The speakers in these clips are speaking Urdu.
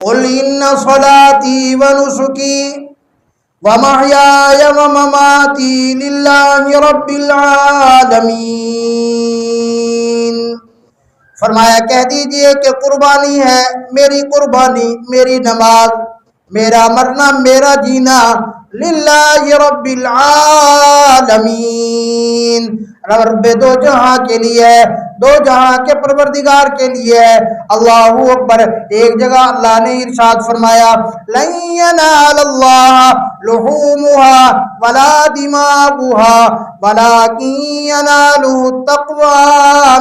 قل ان صلاتي ونسكي ومحياي ومماتي لله رب العالمین۔ فرمایا کہہ دیجئے کہ قربانی ہے میری قربانی، میری نماز، میرا مرنا، میرا جینا للہ رب العالمین، رب دو جہاں کے لیے ہے، دو جہاں کے پروردگار کے لیے ہے۔ اللہ اکبر۔ ایک جگہ اللہ نے ارشاد فرمایا لن ینال اللہ لحومها ولا دماؤها ولکن ینالہ التقوی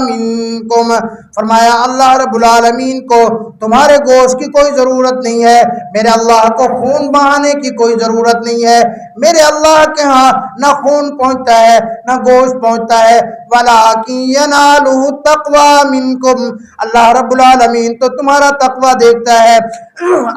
منکم۔ فرمایا اللہ رب العالمین کو تمہارے گوشت کی کوئی ضرورت نہیں ہے، میرے اللہ کو خون بہانے کی کوئی ضرورت نہیں ہے، میرے اللہ کے ہاں نہ خون پہنچتا ہے نہ گوشت پہنچتا ہے، وَلَٰكِن يَنَالُهُ التَّقْوَىٰ مِنكُمْ، اللہ رب العالمین تو تمہارا تقوی دیکھتا ہے،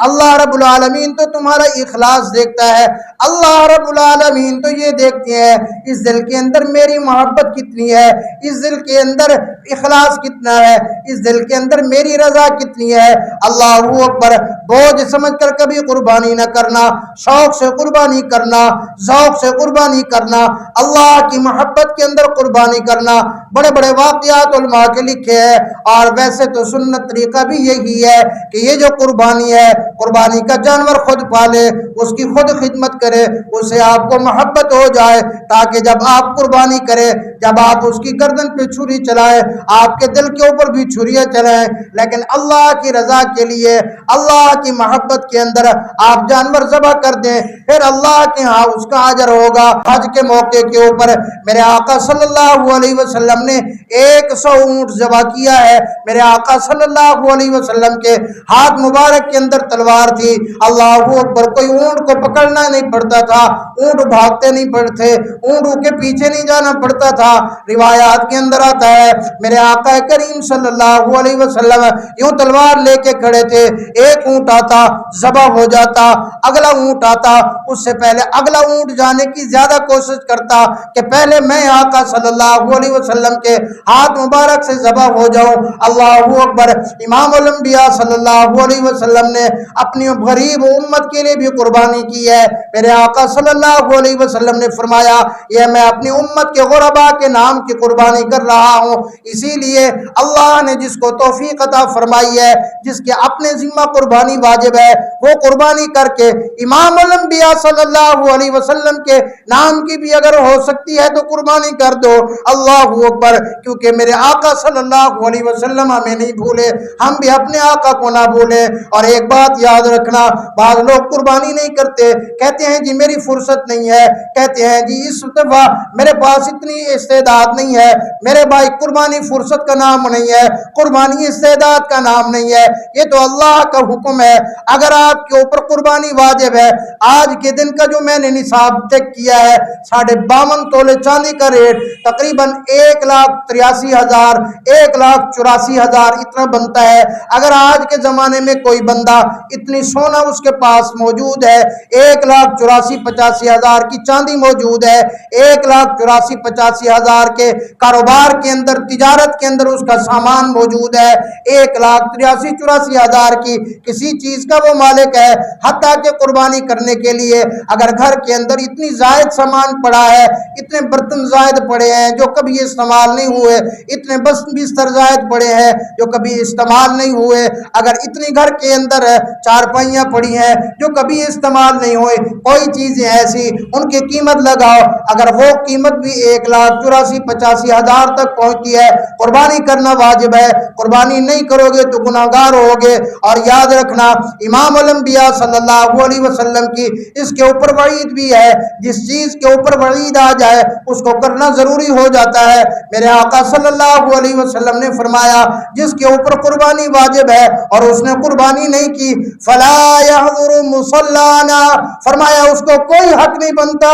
اللہ رب العالمین تو تمہارا اخلاص دیکھتا ہے، اللہ رب العالمین تو یہ دیکھتے ہیں اس دل کے اندر میری محبت کتنی ہے، اس دل کے اندر اخلاص کتنا ہے، اس دل کے اندر میری رضا کتنی ہے۔ اللہ اکبر۔ بوجھ سمجھ کر کبھی قربانی نہ کرنا، شوق سے قربانی کرنا، ذوق سے قربانی کرنا، اللہ کی محبت کے اندر قربانی کرنا۔ بڑے بڑے واقعات علماء کے لکھے ہیں، اور ویسے تو سنت طریقہ بھی یہی ہے کہ یہ جو قربانی ہے، قربانی کا جانور خود پالے، اس کی خود خدمت کرے، اسے آپ کو محبت ہو جائے، تاکہ جب آپ قربانی کرے، جب آپ اس کی گردن پہ چھری چلائے، آپ کے دل کے اوپر بھی چھریاں چلائیں، لیکن اللہ کی رضا کے لیے، اللہ کی محبت کے اندر آپ جانور ذبح کر دیں، پھر اللہ کے ہاں اس کا اجر ہوگا۔ حج کے موقع کے اوپر میرے آقا صلی اللہ علیہ وسلم نے 100 اونٹ ذبح کیا ہے۔ میرے آقا صلی اللہ علیہ وسلم کے ہاتھ مبارک کے اندر تلوار تھی، اللہ اکبر، کوئی اونٹ کو پکڑنا نہیں پڑتا تھا، اونٹ بھاگتے نہیں پڑتے، اونٹوں کے پیچھے نہیں جانا پڑتا تھا۔ روایات کے اندر آتا ہے میرے آقا کریم صلی اللہ علیہ وسلم یوں تلوار لے کے کھڑے تھے، ایک اونٹ آتا ذبح ہو جاتا، اگلا اونٹ آتا، اس سے پہلے اگلا اونٹ جانے کی زیادہ کوشش کرتا کہ پہلے میں آقا صلی اللہ علیہ وسلم کے ہاتھ مبارک سے ذبح ہو جاؤں۔ اللہ اکبر۔ امام الانبیاء صلی اللہ علیہ وسلم نے اپنی غریب امت کے لیے بھی قربانی کی ہے۔ میرے آقا صلی اللہ علیہ وسلم نے فرمایا یہ میں اپنی امت کے غربا کے نام کی قربانی کر رہا ہوں، اسی لیے اللہ نے جس کو توفیق عطا فرمائی ہے، جس کے اپنے ذمہ قربانی واجب ہے، وہ قربانی کر کے امام الانبیاء صلی اللہ علیہ وسلم کے نام کی بھی اگر ہو سکتی ہے تو قربانی کر دو۔ اللہ اکبر۔ کیونکہ میرے آقا صلی اللہ علیہ وسلم ہمیں نہیں بھولے، ہم بھی اپنے آقا کو نہ بھولے۔ اور ایک بات یاد رکھنا، بعض لوگ قربانی نہیں کرتے، کہتے ہیں جی میری فرصت نہیں ہے، کہتے ہیں جی اس دفعہ میرے پاس اتنی استعداد نہیں ہے۔ میرے بھائی قربانی فرصت کا نام نہیں ہے، قربانی استعداد کا نام نہیں ہے، یہ تو اللہ کا حکم ہے۔ اگر آپ کے اوپر قربانی واجب ہے، آج کے دن کا جو میں نے نصاب چیک کیا ہے 52 تولے چاندی کا ریٹ تقریباً 1,83,000 1,84,000 اتنا بنتا ہے۔ اگر آج کے زمانے میں کوئی بندہ اتنی سونا اس کے پاس موجود ہے، 1,84,85,000 کی چاندی موجود ہے، 1,84,85,000 کے کاروبار کے اندر، تجارت کے اندر اس کا سامان موجود ہے، 1,83,84,000 کی کسی چیز کا وہ مالک ہے، حتیٰ کہ قربانی کرنے کے لیے اگر گھر کے اندر اتنی زائد سامان پڑا ہے، اتنے برتن زائد پڑے ہیں جو کبھی استعمال نہیں ہوئے، اتنے بستر زائد پڑے ہیں جو کبھی استعمال نہیں ہوئے، اگر اتنی گھر کے اندر چارپائیاں پڑی ہیں جو کبھی استعمال نہیں ہوئے، کوئی چیزیں ایسی ان کی قیمت لگاؤ، اگر وہ قیمت بھی 1,84,85,000 تک پہنچتی ہے، قربانی کرنا واجب ہے۔ قربانی نہیں کرو گے تو گناہگار ہوگے۔ اور یاد رکھنا امام الانبیاء صلی اللہ علیہ وسلم کی اس کے اوپر وعید بھی ہے، جس چیز کے اوپر وعید آ جائے اس کو کرنا ضروری ہو جاتا ہے۔ میرے آقا صلی اللہ علیہ وسلم نے فرمایا جس کے اوپر قربانی واجب ہے اور اس نے قربانی نہیں کی فلا يحضر مصلانا، فرمایا اس کو کوئی حق نہیں بنتا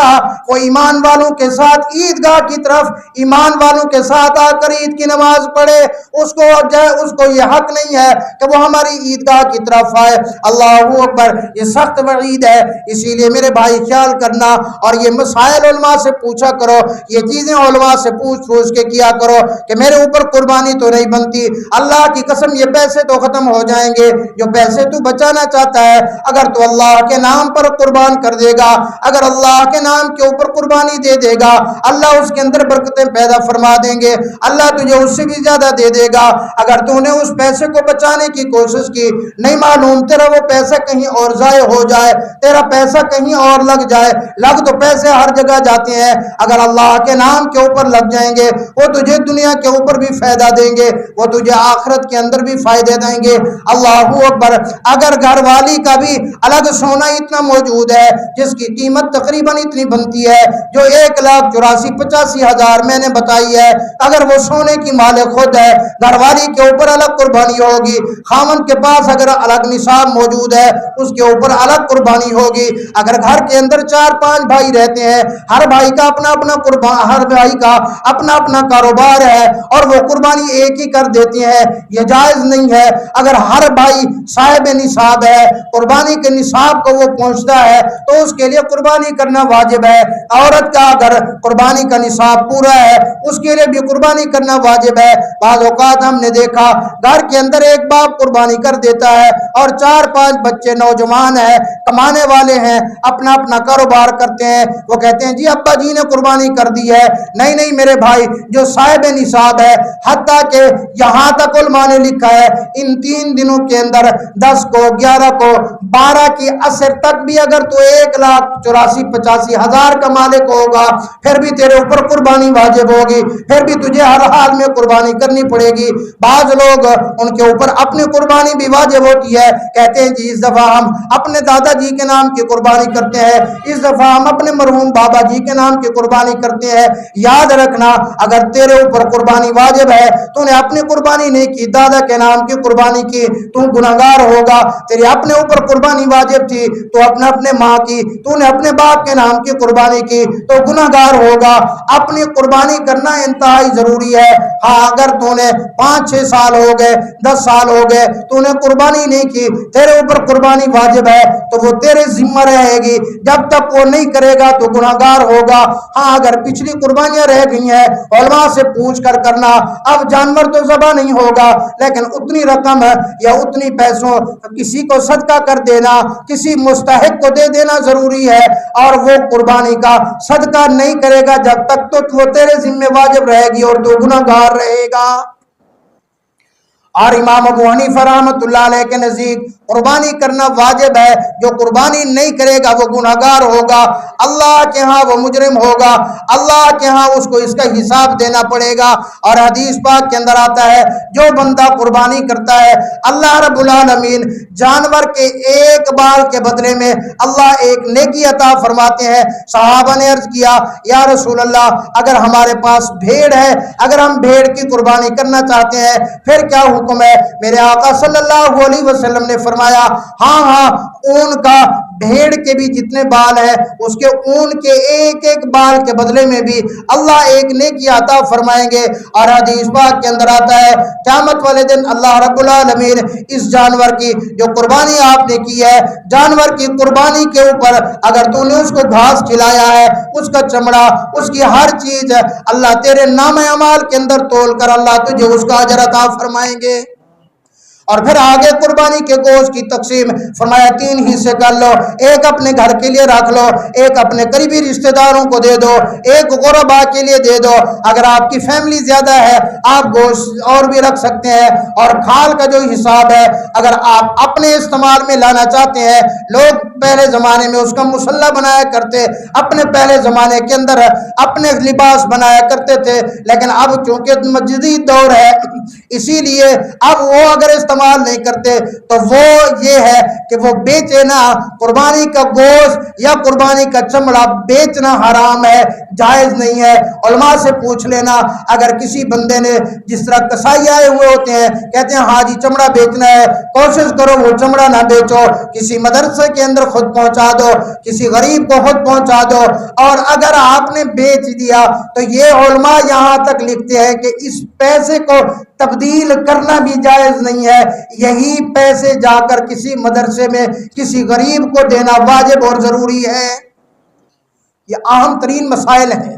وہ ایمان والوں کے ساتھ عیدگاہ کی طرف، ایمان والوں کے ساتھ آ کر عید کی نماز پڑھے، اس کو یہ حق نہیں ہے کہ وہ ہماری عیدگاہ کی طرف آئے۔ اللہ اکبر۔ یہ سخت وعید ہے، اسی لیے میرے بھائی خیال کرنا، اور یہ مسائل علماء سے پوچھا کرو، یہ چیزیں علماء سے پوچھ کے کیا کرو کہ میرے اوپر قربانی تو نہیں بنتی، اللہ کی قسم یہ پیسے تو ختم ہو جائیں گے، جو پیسے پیسے تو بچانا چاہتا ہے، اگر تو اللہ کے نام پر قربان کر دے گا، اگر اللہ کے نام کے اوپر قربانی دے دے گا، اللہ اس کے اندر برکتیں پیدا فرما دیں گے، اللہ تجھے اس سے بھی زیادہ دے دے گا۔ اگر تو نے اس پیسے کو بچانے کی کوشش کی، نہیں معلوم تیرا وہ پیسہ کہیں اور ضائع ہو جائے، تیرا پیسہ کہیں اور لگ جائے، لگ تو پیسے ہر جگہ جاتے ہیں، اگر اللہ کے نام کے اوپر لگ جائیں گے وہ تجھے دنیا کے اوپر بھی فائدہ دیں گے، وہ تجھے آخرت کے اندر بھی فائدے دیں گے۔ اللہ اکبر۔ اگر گھر والی کا بھی الگ سونا اتنا موجود ہے جس کی قیمت تقریباً اتنی بنتی ہے جو 1,84,85,000 میں نے بتائی ہے، اگر وہ سونے کی مالک خود ہے، گھر والی کے اوپر الگ قربانی ہوگی، خامن کے پاس اگر الگ نصاب موجود ہے اس کے اوپر الگ قربانی ہوگی۔ اگر گھر کے اندر 4-5 بھائی رہتے ہیں، ہر بھائی کا اپنا اپنا کاروبار ہے اور وہ قربانی ایک ہی کر دیتے ہیں، یہ جائز نہیں ہے۔ اگر ہر بھائی صاحب نصاب ہے، قربانی کے نصاب کو وہ پہنچتا ہے تو اس کے لیے قربانی کرنا واجب ہے۔ عورت کا اگر قربانی کا نصاب پورا ہے اس کے لیے بھی قربانی کرنا واجب ہے۔ بعض اوقات ہم نے دیکھا گھر کے اندر ایک باپ قربانی کر دیتا ہے اور 4-5 بچے نوجوان ہیں، کمانے والے ہیں، اپنا کاروبار کرتے ہیں، وہ کہتے ہیں جی ابا جی نے قربانی کر دی ہے۔ نہیں میرے بھائی، جو صاحب نصاب ہے، حتیٰ کہ یہاں تک علماء نے لکھا ہے ان 3 دنوں کے اندر 10 کو 11 کو 12 کی عصر تک بھی اگر تو 1,84,85,000 کا مالک ہوگا پھر بھی تیرے اوپر قربانی واجب ہوگی، پھر بھی تجھے ہر حال میں قربانی کرنی پڑے گی۔ بعض لوگ ان کے اوپر اپنی قربانی بھی واجب ہوتی ہے، کہتے ہیں جی اس دفعہ ہم اپنے دادا جی کے نام کی قربانی کرتے ہیں، اس دفعہ ہم اپنے مرحوم بابا جی کے نام کی قربانی کرتے ہیں۔ یاد رکھنا اگر تیرے اوپر قربانی واجب ہے، تو نے اپنی قربانی نہیں کی، دادا کے نام کی قربانی کی، تو گناہگار ہوگا۔ تیرے اپنے اوپر قربانی واجب تھی تو اپنے ماں کی، تو نے اپنے باپ کے نام کی قربانی کی تو گناہگار ہوگا۔ اپنی قربانی کرنا انتہائی ضروری ہے۔ ہاں اگر تو نے 5-6 سال ہو گئے، 10 سال ہو گئے، تو نے قربانی نہیں کی، تیرے اوپر قربانی واجب ہے تو وہ تیرے ذمہ رہے گی، جب تک وہ نہیں کرے گا تو گناہگار ہوگا۔ ہاں اگر پچھلی قربانیاں رہ گئی ہیں علماء سے پوچھ کر کرنا، اب جانور تو ذبح نہیں ہوگا لیکن اتنی رقم یا اتنی پیسوں کسی کو صدقہ کر دینا، کسی مستحق کو دے دینا ضروری ہے، اور وہ قربانی کا صدقہ نہیں کرے گا جب تک تو وہ تیرے ذمہ واجب رہے گی اور تو گناہگار رہے گا۔ اور امام ابو حنیفہ رحمۃ اللہ علیہ کے نزدیک قربانی کرنا واجب ہے، جو قربانی نہیں کرے گا وہ گناہگار ہوگا، اللہ کے ہاں وہ مجرم ہوگا، اللہ کے ہاں اس کو اس کا حساب دینا پڑے گا۔ اور حدیث پاک کے اندر آتا ہے جو بندہ قربانی کرتا ہے اللہ رب العالمین جانور کے ایک بال کے بدلے میں اللہ ایک نیکی عطا فرماتے ہیں۔ صحابہ نے عرض کیا یا رسول اللہ اگر ہمارے پاس بھیڑ ہے، اگر ہم بھیڑ کی قربانی کرنا چاہتے ہیں پھر کیا حکم ہے؟ میرے آقا صلی اللہ علیہ وسلم نے فرمایا ہاں اون کا، بھیڑ کے بھی جتنے بال ہیں اس کے اون کے ایک بال کے بدلے میں بھی اللہ ایک نیکی عطا فرمائیں گے۔ اور حدیث پاک کے اندر آتا ہے قیامت والے دن اللہ رب العالمین اس جانور کی جو قربانی آپ نے کی ہے، جانور کی قربانی کے اوپر اگر تو نے اس کو گھاس کھلایا ہے، اس کا چمڑا، اس کی ہر چیز اللہ تیرے نام اعمال کے اندر تول کر اللہ تجھے اس کا اجر عطا فرمائیں گے۔ اور پھر آگے قربانی کے گوشت کی تقسیم فرمایا 3 حصے کر لو، ایک اپنے گھر کے لیے رکھ لو، ایک اپنے قریبی رشتہ داروں کو دے دو، ایک غربا کے لیے دے دو۔ اگر آپ کی فیملی زیادہ ہے آپ گوشت اور بھی رکھ سکتے ہیں۔ اور کھال کا جو حساب ہے اگر آپ اپنے استعمال میں لانا چاہتے ہیں، لوگ پہلے زمانے میں اس کا مسلح بنایا کرتے، اپنے پہلے زمانے کے اندر اپنے لباس بنایا کرتے تھے، لیکن اب چونکہ جدید دور ہے اسی لیے اب وہ اگر استعمال نہیں کرتے تو وہ یہ ہے کہ وہ بیچے نا، قربانی کا گوشت یا قربانی کا چمڑا بیچنا حرام ہے، جائز نہیں ہے۔ علماء سے پوچھ لینا اگر کسی بندے نے جس طرح کسائی آئے ہوئے ہوتے ہیں کہتے ہیں ہاں جی چمڑا بیچنا ہے، کوشش کرو وہ چمڑا نہ بیچو، کسی مدرسے کے اندر خود پہنچا دو، کسی غریب کو خود پہنچا دو۔ اور اگر آپ نے بیچ دیا تو یہ علماء یہاں تک لکھتے ہیں کہ اس پیسے کو تبدیل کرنا بھی جائز نہیں ہے، یہی پیسے جا کر کسی مدرسے میں کسی غریب کو دینا واجب اور ضروری ہے۔ یہ اہم ترین مسائل ہیں،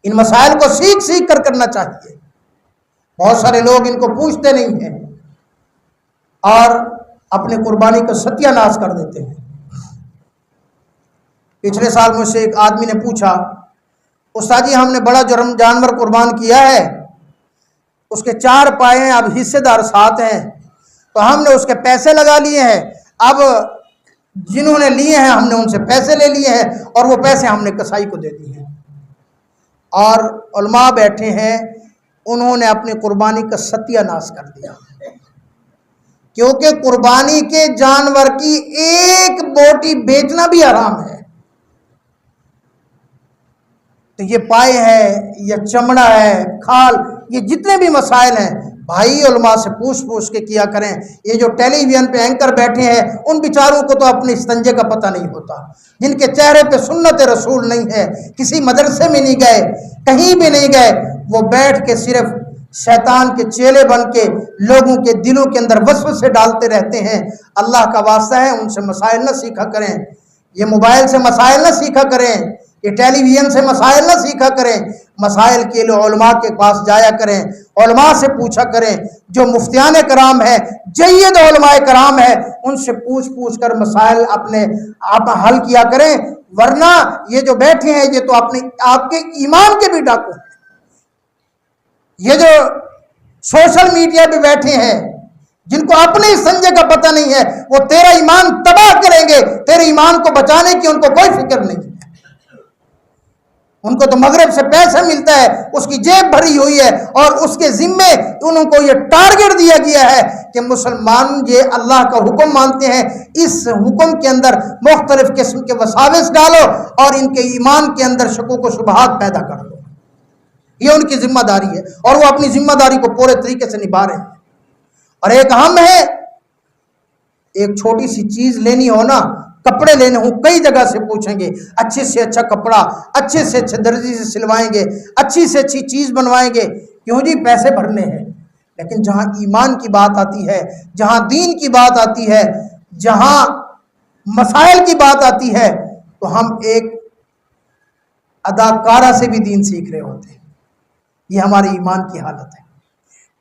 ان مسائل کو سیکھ کر کرنا چاہیے۔ بہت سارے لوگ ان کو پوچھتے نہیں ہیں اور اپنے قربانی کا ستیہ ناش کر دیتے ہیں۔ پچھلے سال مجھ سے ایک آدمی نے پوچھا، استاد جی ہم نے بڑا جانور قربان کیا ہے، اس کے 4 پائے ہیں، اب حصے دار 7 ہیں، تو ہم نے اس کے پیسے لگا لیے ہیں، اب جنہوں نے لیے ہیں ہم نے ان سے پیسے لے لیے ہیں اور وہ پیسے ہم نے کسائی کو دے دیے ہیں۔ اور علماء بیٹھے ہیں، انہوں نے اپنی قربانی کا ستیہ ناش کر دیا، کیونکہ قربانی کے جانور کی ایک بوٹی بیچنا بھی حرام ہے۔ تو یہ پائے ہے یا چمڑا ہے، کھال، یہ جتنے بھی مسائل ہیں بھائی علماء سے پوچھ کے کیا کریں۔ یہ جو ٹیلی ویژن پہ اینکر بیٹھے ہیں ان بیچاروں کو تو اپنے استنجے کا پتہ نہیں ہوتا، جن کے چہرے پہ سنت رسول نہیں ہے، کسی مدرسے میں نہیں گئے، کہیں بھی نہیں گئے، وہ بیٹھ کے صرف شیطان کے چیلے بن کے لوگوں کے دلوں کے اندر وسوسے ڈالتے رہتے ہیں۔ اللہ کا واسطہ ہے ان سے مسائل نہ سیکھا کریں، یہ موبائل سے مسائل نہ سیکھا کریں، یہ ٹیلی ویژن سے مسائل نہ سیکھا کریں، مسائل کے لیے علماء کے پاس جایا کریں، علماء سے پوچھا کریں، جو مفتیان کرام ہیں، جید علماء کرام ہیں، ان سے پوچھ کر مسائل اپنے آپ حل کیا کریں، ورنہ یہ جو بیٹھے ہیں یہ تو آپ کے ایمان کے بھی ڈاکو ہیں۔ یہ جو سوشل میڈیا پہ بیٹھے ہیں جن کو اپنے سنجے کا پتہ نہیں ہے، وہ تیرا ایمان تباہ کریں گے، تیرے ایمان کو بچانے کی ان کو کوئی فکر نہیں ہے۔ ان کو تو مغرب سے پیسہ ملتا ہے، اس کی جیب بھری ہوئی ہے، اور اس کے ذمے انہوں کو یہ ٹارگٹ دیا گیا ہے کہ مسلمان یہ اللہ کا حکم مانتے ہیں، اس حکم کے اندر مختلف قسم کے وساوس ڈالو اور ان کے ایمان کے اندر شکوک و شبہات پیدا کر دو۔ یہ ان کی ذمہ داری ہے اور وہ اپنی ذمہ داری کو پورے طریقے سے نبھا رہے ہیں۔ اور ایک اہم ہے، ایک چھوٹی سی چیز لینی ہو نا، کپڑے لینے ہوں، کئی جگہ سے پوچھیں گے، اچھے سے اچھا کپڑا اچھے سے اچھے درزی سے سلوائیں گے، اچھی سے اچھی چیز بنوائیں گے، کیوں جی پیسے بھرنے ہیں۔ لیکن جہاں ایمان کی بات آتی ہے، جہاں دین کی بات آتی ہے، جہاں مسائل کی بات آتی ہے، تو ہم ایک اداکارہ سے بھی دین سیکھ رہے ہوتے ہیں۔ یہ ہماری ایمان کی حالت ہے۔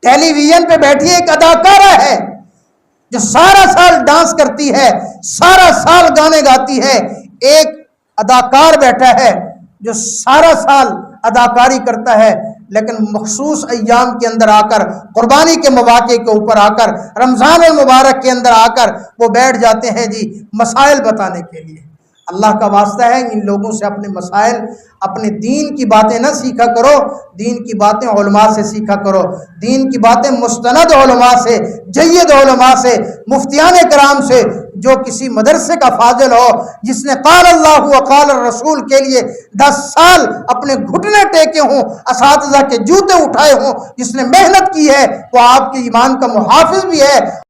ٹیلی ویژن پہ بیٹھی ایک اداکارہ ہے جو سارا سال ڈانس کرتی ہے، سارا سال گانے گاتی ہے۔ ایک اداکار بیٹھا ہے جو سارا سال اداکاری کرتا ہے، لیکن مخصوص ایام کے اندر آ کر، قربانی کے مواقع کے اوپر آ کر، رمضان المبارک کے اندر آ کر وہ بیٹھ جاتے ہیں جی مسائل بتانے کے لیے۔ اللہ کا واسطہ ہے ان لوگوں سے اپنے مسائل، اپنے دین کی باتیں نہ سیکھا کرو، دین کی باتیں علماء سے سیکھا کرو، دین کی باتیں مستند علماء سے، جید علماء سے، مفتیان کرام سے، جو کسی مدرسے کا فاضل ہو، جس نے قال اللہ و قال الرسول کے لیے 10 سال اپنے گھٹنے ٹیکے ہوں، اساتذہ کے جوتے اٹھائے ہوں، جس نے محنت کی ہے، وہ آپ کے ایمان کا محافظ بھی ہے۔